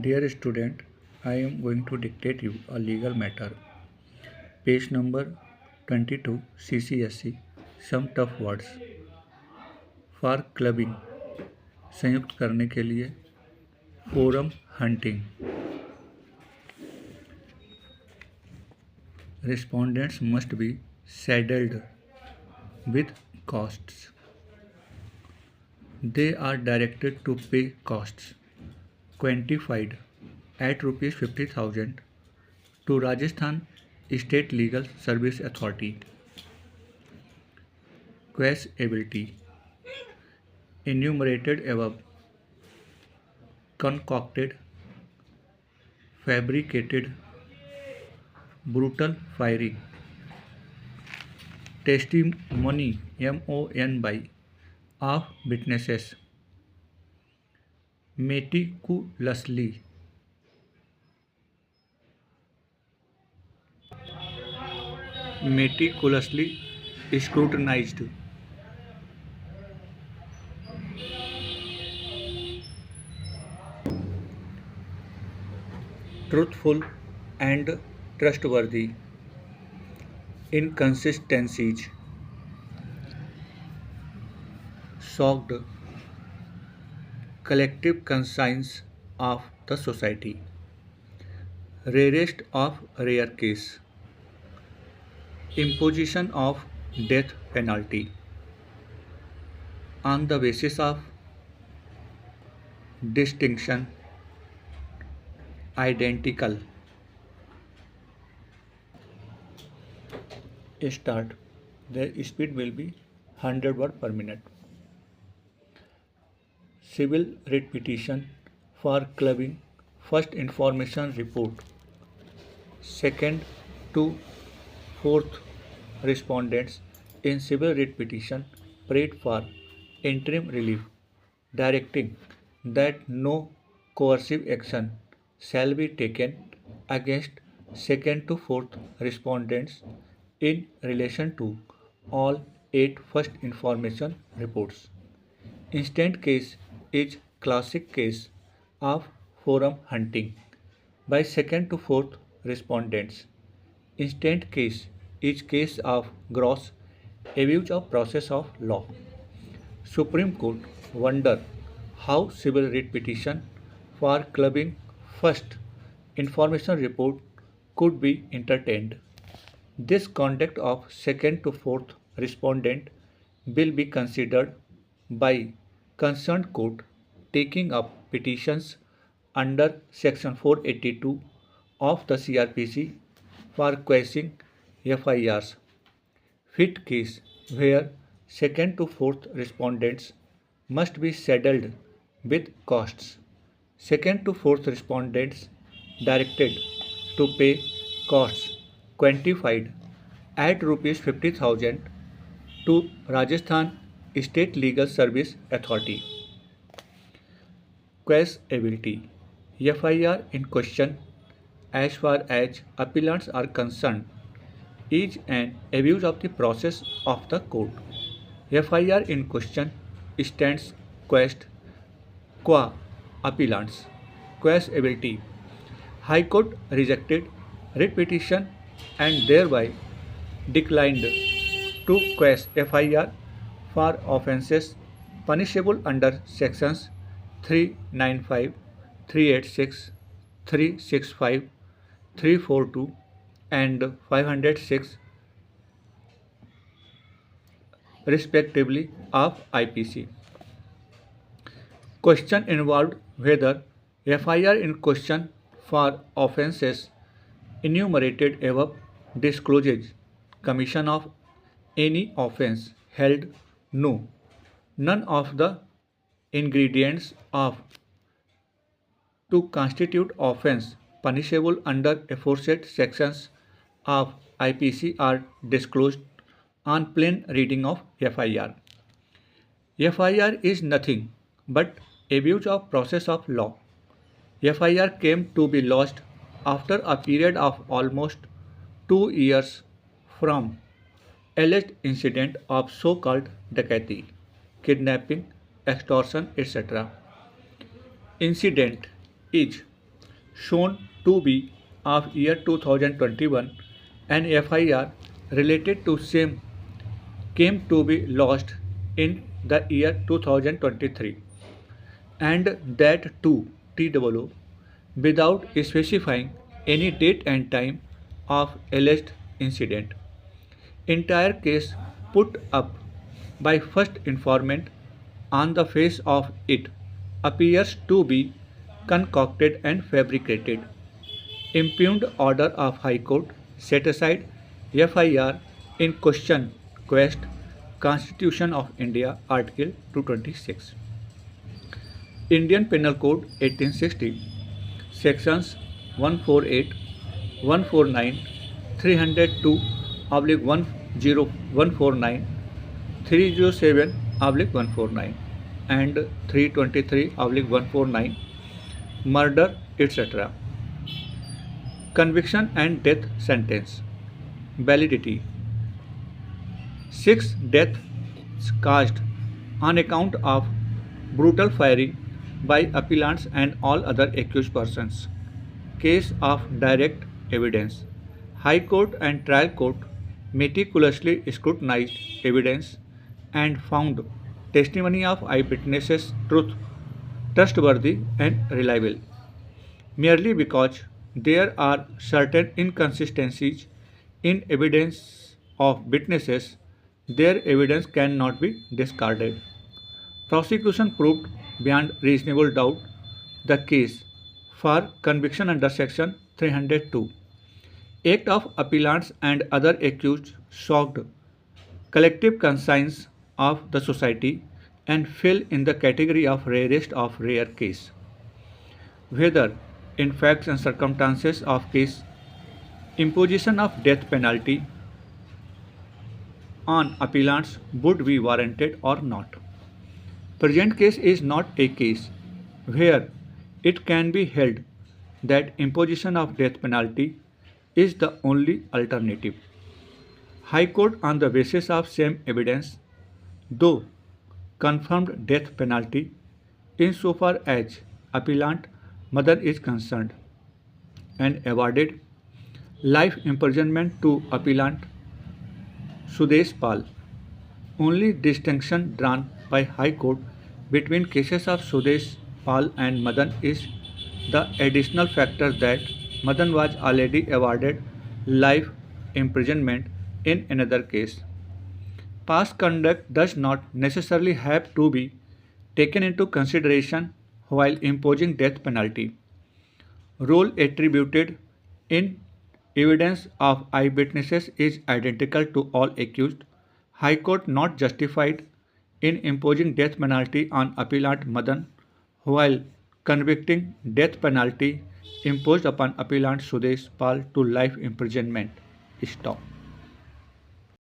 Dear student, I am going to dictate you a legal matter. Page number 22 CCSC. Some tough words. For clubbing. संयुक्त करने के लिए. Forum hunting. Respondents must be saddled with costs. They are directed to pay costs quantified at rupees 50,000 to Rajasthan State Legal Service Authority. Quashability. Enumerated above. Concocted, fabricated, brutal firing. Testimony MONY of witnesses. Meticulously. Meticulously scrutinized. Truthful and trustworthy. Inconsistencies. Shocked. Collective conscience of the society. Rarest of rare case. Imposition of death penalty on the basis of distinction identical. Start. The speed will be 100 words per minute. Civil writ petition for clubbing. First information report. Second to fourth respondents in civil writ petition prayed for interim relief, directing that no coercive action shall be taken against second to fourth respondents in relation to all 8 first information reports. Instant case is classic case of forum hunting by second to fourth respondents. Instant case is case of gross abuse of process of law. Supreme Court wonder how civil writ petition for clubbing first information report could be entertained. This conduct of second to fourth respondent will be considered by concerned court taking up petitions under section 482 of the CRPC for quashing FIRs. Fit case where second to fourth respondents must be saddled with costs. Second to fourth respondents directed to pay costs quantified at rupees 50,000 to Rajasthan State Legal Service Authority. Quashability. FIR in question, as far as appellants are concerned, is an abuse of the process of the court. FIR in question stands quashed qua appellants. Quashability. High Court rejected writ petition and thereby declined to quash FIR for offences punishable under sections 395, 386, 365, 342 and 506 respectively of IPC. Question involved whether FIR in question for offences enumerated above discloses commission of any offence held no. None of the ingredients of to constitute offence punishable under aforesaid sections of IPC are disclosed on plain reading of FIR. FIR is nothing but abuse of process of law. FIR came to be lodged after a period of almost 2 years from alleged incident of so-called dacoity, kidnapping, extortion, etc. Incident is shown to be of year 2021, an FIR related to same came to be lost in the year 2023, and that too TWO without specifying any date and time of alleged incident. Entire case put up by first informant on the face of it appears to be concocted and fabricated. Impugned order of High Court set aside FIR in question quest Constitution of India Article 226. Indian Penal Code 1860 Sections 148, 149, 302 10149, 307 149 and 323 149 murder etc. Conviction and death sentence. Validity. 6 deaths caused on account of brutal firing by appellants and all other accused persons. Case of direct evidence. High Court and Trial Court meticulously scrutinized evidence and found testimony of eyewitnesses trustworthy and reliable. Merely because there are certain inconsistencies in evidence of witnesses, their evidence cannot be discarded. Prosecution proved beyond reasonable doubt the case for conviction under Section 302. Act of appellants and other accused shocked collective conscience of the society and fell in the category of rarest of rare case. Whether in facts and circumstances of case, imposition of death penalty on appellants would be warranted or not. Present case is not a case where it can be held that imposition of death penalty is the only alternative. High Court on the basis of same evidence, though confirmed death penalty insofar as appellant mother is concerned and awarded life imprisonment to appellant Sudesh Pal. Only distinction drawn by High Court between cases of Sudesh Pal and Madan is the additional factor that Madan was already awarded life imprisonment in another case. Past conduct does not necessarily have to be taken into consideration while imposing death penalty. Role attributed in evidence of eyewitnesses is identical to all accused. High Court not justified in imposing death penalty on appellant Madan while convicting death penalty imposed upon appellant Sudesh Pal to life imprisonment. Stop.